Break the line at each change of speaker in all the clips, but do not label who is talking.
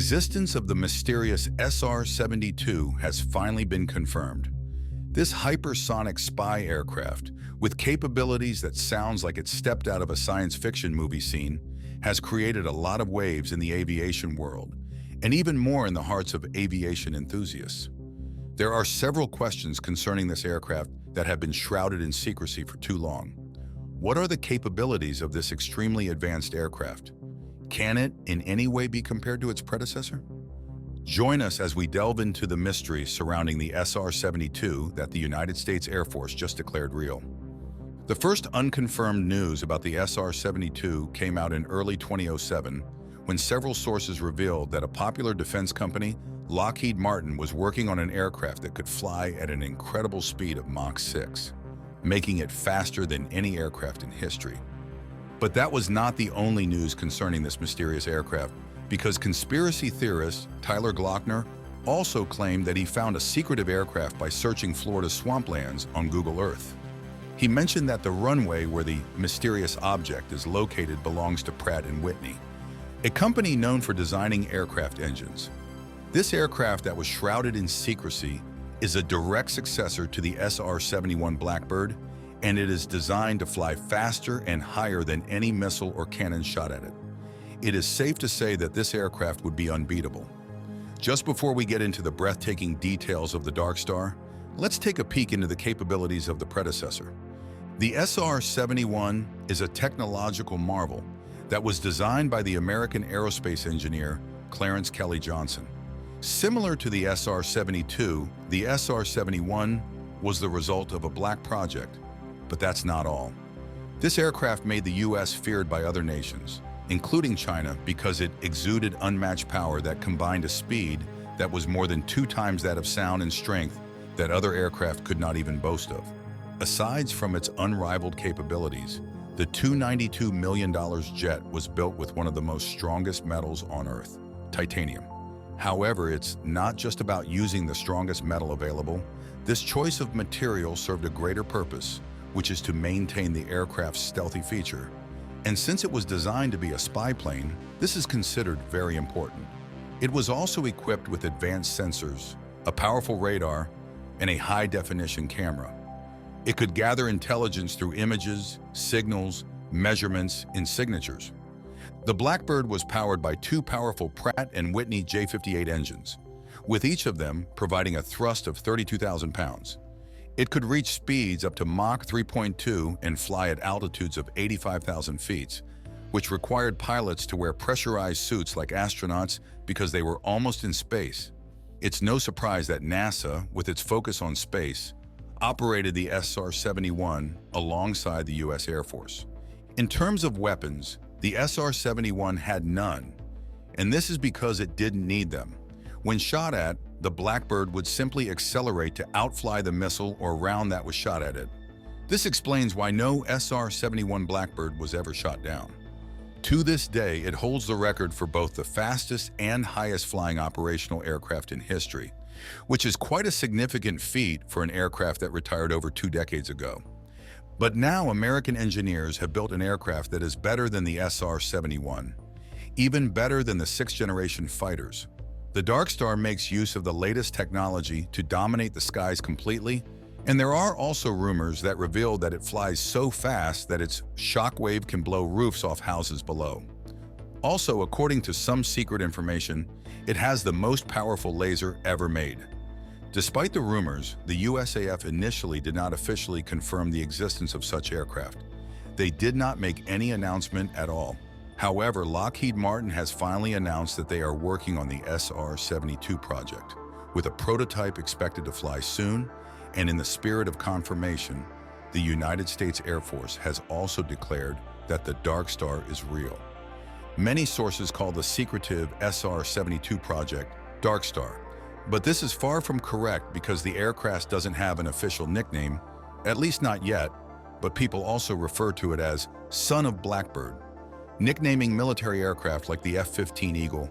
existence of the mysterious SR-72 has finally been confirmed. This hypersonic spy aircraft, with capabilities that sounds like it stepped out of a science fiction movie scene, has created a lot of waves in the aviation world, and even more in the hearts of aviation enthusiasts. There are several questions concerning this aircraft that have been shrouded in secrecy for too long. What are the capabilities of this extremely advanced aircraft? Can it in any way be compared to its predecessor? Join us as we delve into the mystery surrounding the SR-72 that the United States Air Force just declared real. The first unconfirmed news about the SR-72 came out in early 2007 when several sources revealed that a popular defense company, Lockheed Martin, was working on an aircraft that could fly at an incredible speed of Mach 6, making it faster than any aircraft in history. But that was not the only news concerning this mysterious aircraft, because conspiracy theorist Tyler Glockner also claimed that he found a secretive aircraft by searching Florida's swamplands on Google Earth. He mentioned that the runway where the mysterious object is located belongs to Pratt & Whitney, a company known for designing aircraft engines. This aircraft that was shrouded in secrecy is a direct successor to the SR-71 Blackbird, and it is designed to fly faster and higher than any missile or cannon shot at it. It is safe to say that this aircraft would be unbeatable. Just before we get into the breathtaking details of the DARKSTAR, let's take a peek into the capabilities of the predecessor. The SR-71 is a technological marvel that was designed by the American aerospace engineer Clarence Kelly Johnson. Similar to the SR-72, the SR-71 was the result of a black project. But that's not all. This aircraft made the U.S. feared by other nations, including China, because it exuded unmatched power that combined a speed that was more than 2 times that of sound and strength that other aircraft could not even boast of. Aside from its unrivaled capabilities, the $292 million jet was built with one of the most strongest metals on Earth, titanium. However, it's not just about using the strongest metal available. This choice of material served a greater purpose, which is to maintain the aircraft's stealthy feature. And since it was designed to be a spy plane, this is considered very important. It was also equipped with advanced sensors, a powerful radar, and a high-definition camera. It could gather intelligence through images, signals, measurements, and signatures. The Blackbird was powered by 2 powerful Pratt & Whitney J58 engines, with each of them providing a thrust of 32,000 pounds. It could reach speeds up to Mach 3.2 and fly at altitudes of 85,000 feet, which required pilots to wear pressurized suits like astronauts because they were almost in space. It's no surprise that NASA, with its focus on space, operated the SR-71 alongside the U.S. Air Force. In terms of weapons, the SR-71 had none, and this is because it didn't need them. When shot at, the Blackbird would simply accelerate to outfly the missile or round that was shot at it. This explains why no SR-71 Blackbird was ever shot down. To this day, it holds the record for both the fastest and highest flying operational aircraft in history, which is quite a significant feat for an aircraft that retired over 2 decades ago. But now American engineers have built an aircraft that is better than the SR-71, even better than the 6th-generation fighters. The DARKSTAR makes use of the latest technology to dominate the skies completely, and there are also rumors that reveal that it flies so fast that its shockwave can blow roofs off houses below. Also, according to some secret information, it has the most powerful laser ever made. Despite the rumors, the USAF initially did not officially confirm the existence of such aircraft. They did not make any announcement at all. However, Lockheed Martin has finally announced that they are working on the SR-72 project, with a prototype expected to fly soon, and in the spirit of confirmation, the United States Air Force has also declared that the DARKSTAR is real. Many sources call the secretive SR-72 project DARKSTAR, but this is far from correct because the aircraft doesn't have an official nickname, at least not yet, but people also refer to it as Son of Blackbird. Nicknaming military aircraft like the F-15 Eagle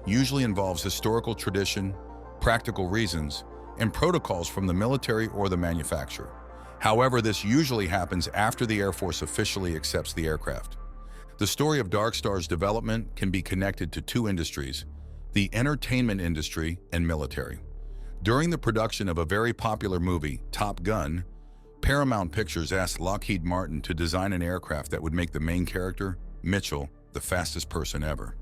usually involves historical tradition, practical reasons, and protocols from the military or the manufacturer. However, this usually happens after the Air Force officially accepts the aircraft. The story of DARKSTAR's development can be connected to 2 industries, the entertainment industry, and military. During the production of a very popular movie, Top Gun, Paramount Pictures asked Lockheed Martin to design an aircraft that would make the main character, Mitchell, the fastest person ever.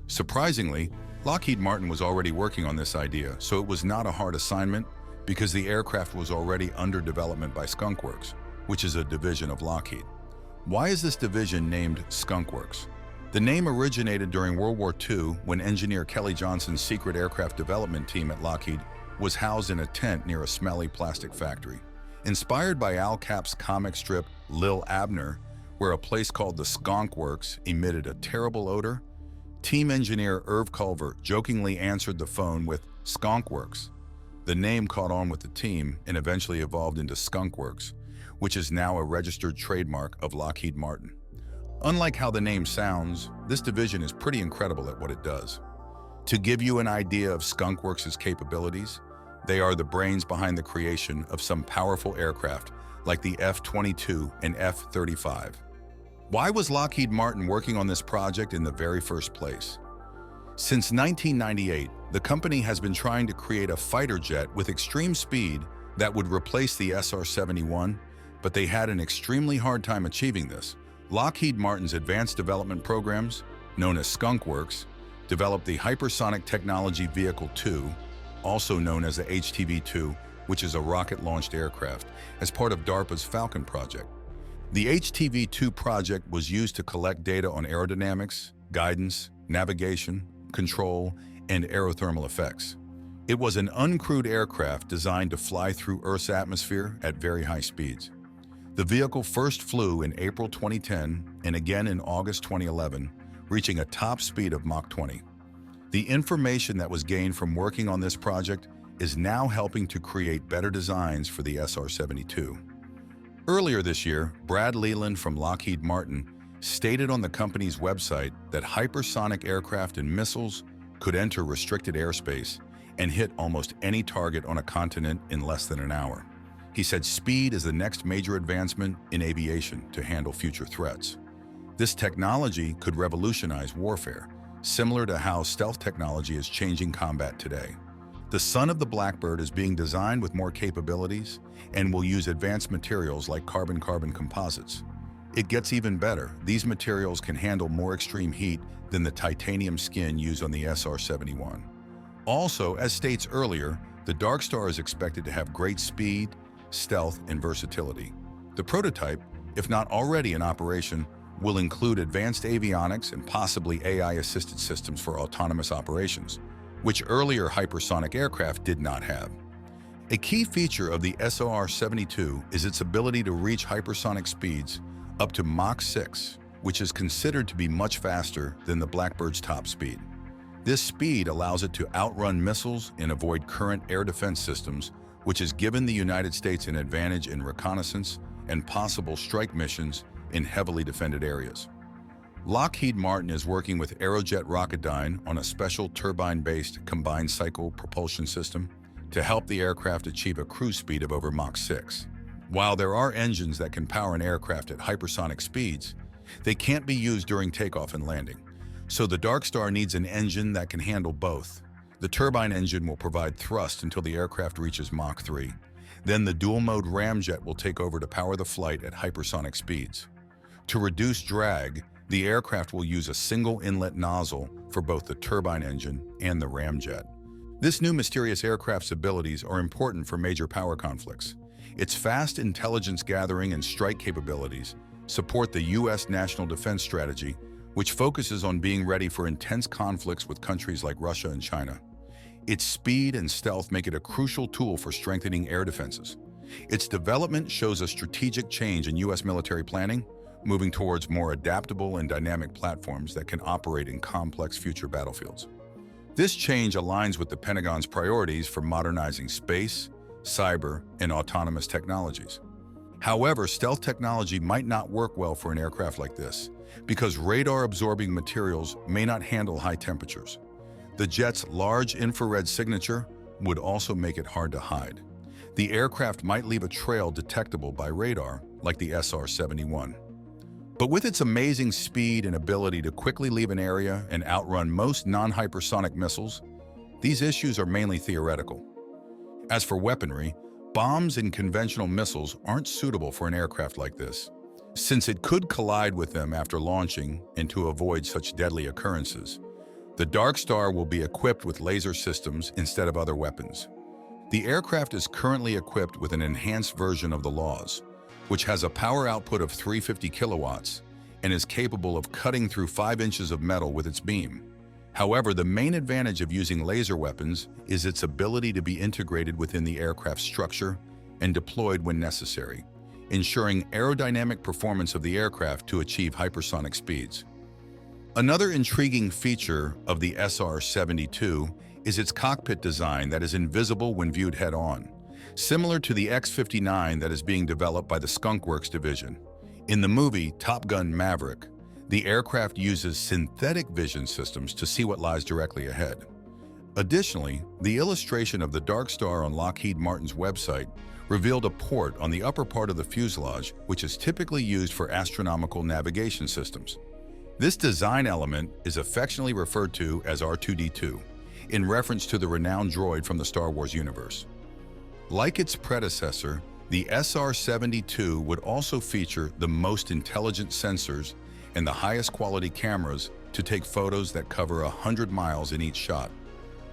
Surprisingly, Lockheed Martin was already working on this idea, so it was not a hard assignment because the aircraft was already under development by Skunk Works, which is a division of Lockheed. Why is this division named Skunk Works? The name originated during World War II when engineer Kelly Johnson's secret aircraft development team at Lockheed was housed in a tent near a smelly plastic factory. Inspired by Al Cap's comic strip Lil Abner, where a place called the Skunk Works emitted a terrible odor, team engineer Irv Culver jokingly answered the phone with Skunk Works. The name caught on with the team and eventually evolved into Skunk Works, which is now a registered trademark of Lockheed Martin. Unlike how the name sounds, this division is pretty incredible at what it does. To give you an idea of Skunk Works' capabilities, they are the brains behind the creation of some powerful aircraft like the F-22 and F-35. Why was Lockheed Martin working on this project in the very first place? Since 1998, the company has been trying to create a fighter jet with extreme speed that would replace the SR-71, but they had an extremely hard time achieving this. Lockheed Martin's advanced development programs, known as Skunk Works, developed the Hypersonic Technology Vehicle 2, also known as the HTV-2, which is a rocket-launched aircraft, as part of DARPA's Falcon project. The HTV-2 project was used to collect data on aerodynamics, guidance, navigation, control, and aerothermal effects. It was an uncrewed aircraft designed to fly through Earth's atmosphere at very high speeds. The vehicle first flew in April 2010 and again in August 2011, reaching a top speed of Mach 20. The information that was gained from working on this project is now helping to create better designs for the SR-72. Earlier this year, Brad Leland from Lockheed Martin stated on the company's website that hypersonic aircraft and missiles could enter restricted airspace and hit almost any target on a continent in less than an hour. He said speed is the next major advancement in aviation to handle future threats. This technology could revolutionize warfare, similar to how stealth technology is changing combat today. The son of the Blackbird is being designed with more capabilities and will use advanced materials like carbon-carbon composites. It gets even better. These materials can handle more extreme heat than the titanium skin used on the SR-71. Also, as states earlier, the DARKSTAR is expected to have great speed, stealth, and versatility. The prototype, if not already in operation, will include advanced avionics and possibly AI-assisted systems for autonomous operations, which earlier hypersonic aircraft did not have. A key feature of the SR-72 is its ability to reach hypersonic speeds up to Mach 6, which is considered to be much faster than the Blackbird's top speed. This speed allows it to outrun missiles and avoid current air defense systems, which has given the United States an advantage in reconnaissance and possible strike missions in heavily defended areas. Lockheed Martin is working with Aerojet Rocketdyne on a special turbine-based combined cycle propulsion system to help the aircraft achieve a cruise speed of over Mach 6. While there are engines that can power an aircraft at hypersonic speeds, they can't be used during takeoff and landing. So the DARKSTAR needs an engine that can handle both. The turbine engine will provide thrust until the aircraft reaches Mach 3. Then the dual-mode ramjet will take over to power the flight at hypersonic speeds. To reduce drag, the aircraft will use a single inlet nozzle for both the turbine engine and the ramjet. This new mysterious aircraft's abilities are important for major power conflicts. Its fast intelligence gathering and strike capabilities support the U.S. national defense strategy, which focuses on being ready for intense conflicts with countries like Russia and China. Its speed and stealth make it a crucial tool for strengthening air defenses. Its development shows a strategic change in U.S. military planning, moving towards more adaptable and dynamic platforms that can operate in complex future battlefields. This change aligns with the Pentagon's priorities for modernizing space, cyber, and autonomous technologies. However, stealth technology might not work well for an aircraft like this, because radar-absorbing materials may not handle high temperatures. The jet's large infrared signature would also make it hard to hide. The aircraft might leave a trail detectable by radar, like the SR-71. But with its amazing speed and ability to quickly leave an area and outrun most non-hypersonic missiles, these issues are mainly theoretical. As for weaponry, bombs and conventional missiles aren't suitable for an aircraft like this, since it could collide with them after launching and to avoid such deadly occurrences. The DARKSTAR will be equipped with laser systems instead of other weapons. The aircraft is currently equipped with an enhanced version of the LAWS, which has a power output of 350 kilowatts and is capable of cutting through 5 inches of metal with its beam. However, the main advantage of using laser weapons is its ability to be integrated within the aircraft's structure and deployed when necessary, ensuring aerodynamic performance of the aircraft to achieve hypersonic speeds. Another intriguing feature of the SR-72 is its cockpit design that is invisible when viewed head-on, similar to the X-59 that is being developed by the Skunk Works division. In the movie Top Gun: Maverick, the aircraft uses synthetic vision systems to see what lies directly ahead. Additionally, the illustration of the DARKSTAR on Lockheed Martin's website revealed a port on the upper part of the fuselage, which is typically used for astronomical navigation systems. This design element is affectionately referred to as R2-D2, in reference to the renowned droid from the Star Wars universe. Like its predecessor, the SR-72 would also feature the most intelligent sensors and the highest quality cameras to take photos that cover 100 miles in each shot.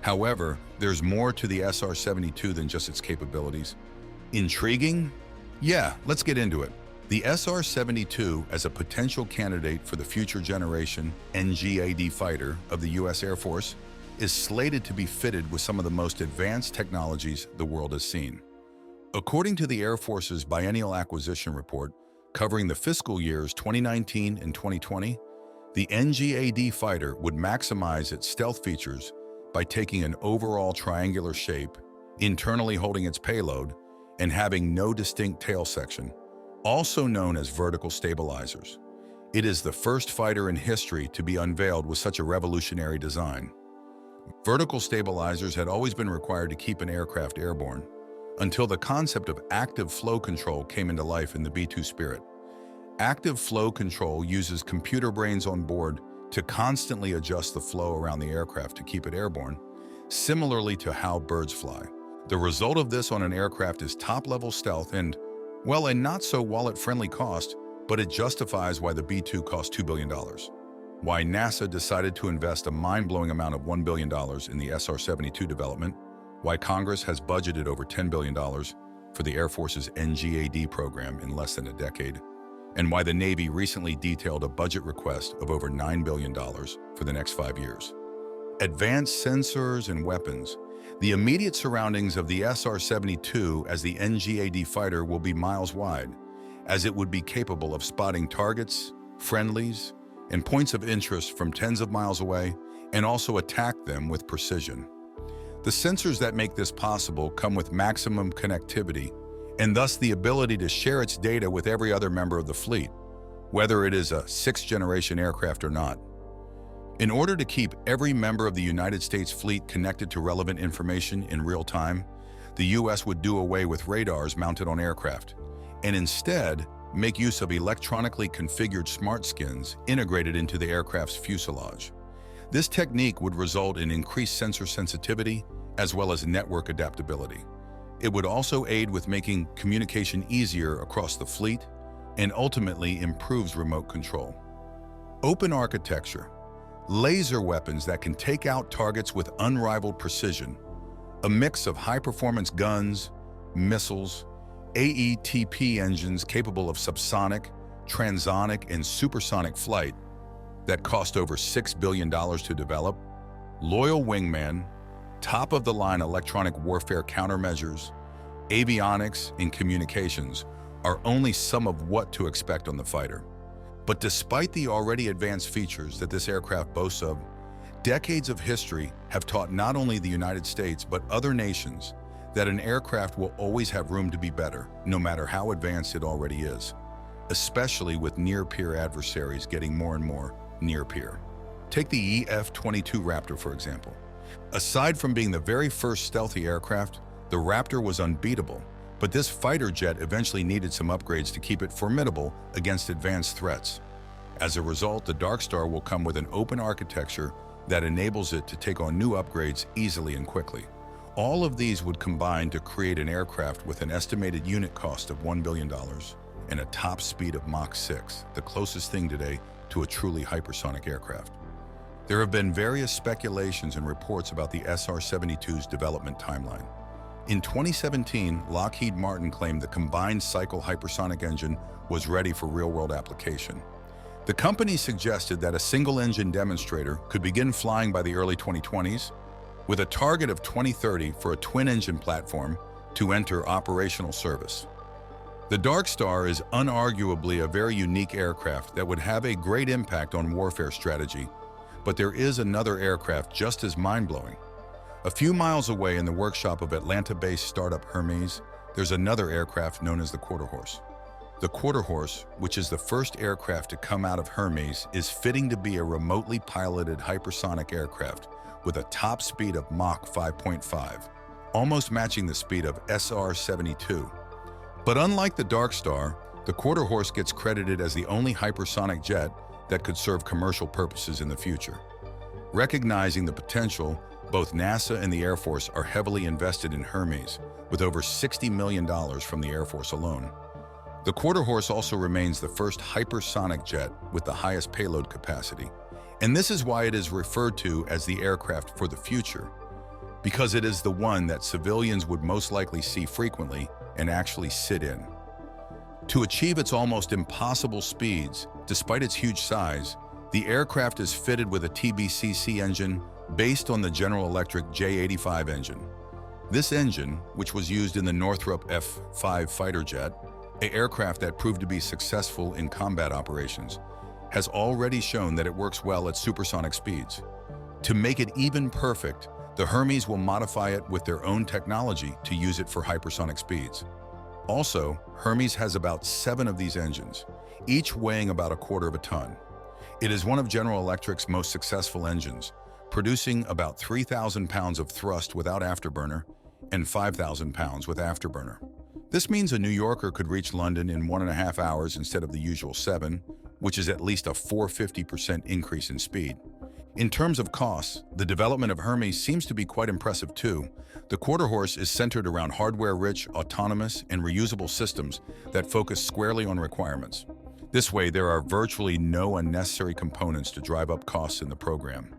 However, there's more to the SR-72 than just its capabilities. Intriguing? Yeah, let's get into it. The SR-72, as a potential candidate for the future generation NGAD fighter of the U.S. Air Force, is slated to be fitted with some of the most advanced technologies the world has seen. According to the Air Force's biennial acquisition report, covering the fiscal years 2019 and 2020, the NGAD fighter would maximize its stealth features by taking an overall triangular shape, internally holding its payload, and having no distinct tail section, also known as vertical stabilizers. It is the first fighter in history to be unveiled with such a revolutionary design. Vertical stabilizers had always been required to keep an aircraft airborne, until the concept of active flow control came into life in the B-2 Spirit. Active flow control uses computer brains on board to constantly adjust the flow around the aircraft to keep it airborne, similarly to how birds fly. The result of this on an aircraft is top-level stealth and, well, a not-so-wallet-friendly cost, but it justifies why the B-2 cost $2 billion. Why NASA decided to invest a mind-blowing amount of $1 billion in the SR-72 development, why Congress has budgeted over $10 billion for the Air Force's NGAD program in less than a decade, and why the Navy recently detailed a budget request of over $9 billion for the next 5 years. Advanced sensors and weapons. The immediate surroundings of the SR-72 as the NGAD fighter will be miles wide, as it would be capable of spotting targets, friendlies, and points of interest from tens of miles away, and also attack them with precision. The sensors that make this possible come with maximum connectivity, and thus the ability to share its data with every other member of the fleet, whether it is a 6th-generation aircraft or not. In order to keep every member of the United States fleet connected to relevant information in real time, the U.S. would do away with radars mounted on aircraft, and instead make use of electronically configured smart skins integrated into the aircraft's fuselage. This technique would result in increased sensor sensitivity as well as network adaptability. It would also aid with making communication easier across the fleet and ultimately improves remote control. Open architecture. Laser weapons that can take out targets with unrivaled precision. A mix of high-performance guns, missiles, AETP engines capable of subsonic, transonic, and supersonic flight that cost over $6 billion to develop, loyal wingman, top-of-the-line electronic warfare countermeasures, avionics, and communications are only some of what to expect on the fighter. But despite the already advanced features that this aircraft boasts of, decades of history have taught not only the United States but other nations that an aircraft will always have room to be better, no matter how advanced it already is, especially with near-peer adversaries getting more and more near-peer. Take the EF-22 Raptor, for example. Aside from being the very first stealthy aircraft, the Raptor was unbeatable, but this fighter jet eventually needed some upgrades to keep it formidable against advanced threats. As a result, the DARKSTAR will come with an open architecture that enables it to take on new upgrades easily and quickly. All of these would combine to create an aircraft with an estimated unit cost of $1 billion and a top speed of Mach 6, the closest thing today to a truly hypersonic aircraft. There have been various speculations and reports about the SR-72's development timeline. In 2017, Lockheed Martin claimed the combined cycle hypersonic engine was ready for real-world application. The company suggested that a single-engine demonstrator could begin flying by the early 2020s, with a target of 2030 for a twin-engine platform to enter operational service. The DARKSTAR is unarguably a very unique aircraft that would have a great impact on warfare strategy, but there is another aircraft just as mind-blowing. A few miles away in the workshop of Atlanta-based startup Hermes, there's another aircraft known as the Quarter Horse. The Quarter Horse, which is the first aircraft to come out of Hermes, is fitting to be a remotely piloted hypersonic aircraft with a top speed of Mach 5.5, almost matching the speed of SR-72. But unlike the DARKSTAR, the Quarter Horse gets credited as the only hypersonic jet that could serve commercial purposes in the future. Recognizing the potential, both NASA and the Air Force are heavily invested in Hermes, with over $60 million from the Air Force alone. The Quarter Horse also remains the first hypersonic jet with the highest payload capacity, and this is why it is referred to as the aircraft for the future, because it is the one that civilians would most likely see frequently and actually sit in. To achieve its almost impossible speeds, despite its huge size, the aircraft is fitted with a TBCC engine based on the General Electric J85 engine. This engine, which was used in the Northrop F-5 fighter jet, an aircraft that proved to be successful in combat operations, has already shown that it works well at supersonic speeds. To make it even perfect, the Hermes will modify it with their own technology to use it for hypersonic speeds. Also, Hermes has about 7 of these engines, each weighing about 1/4 of a ton. It is one of General Electric's most successful engines, producing about 3,000 pounds of thrust without afterburner and 5,000 pounds with afterburner. This means a New Yorker could reach London in 1.5 hours instead of the usual 7, which is at least a 450% increase in speed. In terms of costs, the development of Hermes seems to be quite impressive too. The Quarter Horse is centered around hardware-rich, autonomous, and reusable systems that focus squarely on requirements. This way, there are virtually no unnecessary components to drive up costs in the program.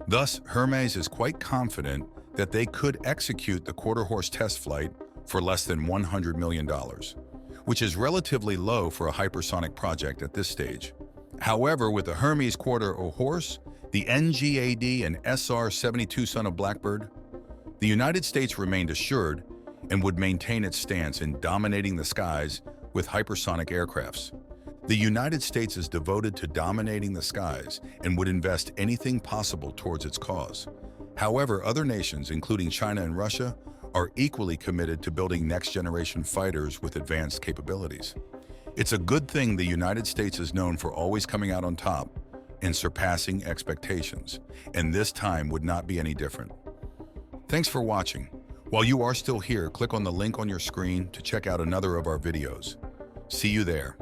Thus, Hermes is quite confident that they could execute the Quarter Horse test flight for less than $100 million, which is relatively low for a hypersonic project at this stage. However, with the Hermes Quarter Horse, the NGAD and SR-72 son of Blackbird, the United States remained assured and would maintain its stance in dominating the skies with hypersonic aircrafts. The United States is devoted to dominating the skies and would invest anything possible towards its cause. However, other nations, including China and Russia, are equally committed to building next-generation fighters with advanced capabilities. It's a good thing the United States is known for always coming out on top and surpassing expectations, and this time would not be any different. Thanks for watching. While you are still here, click on the link on your screen to check out another of our videos. See you there.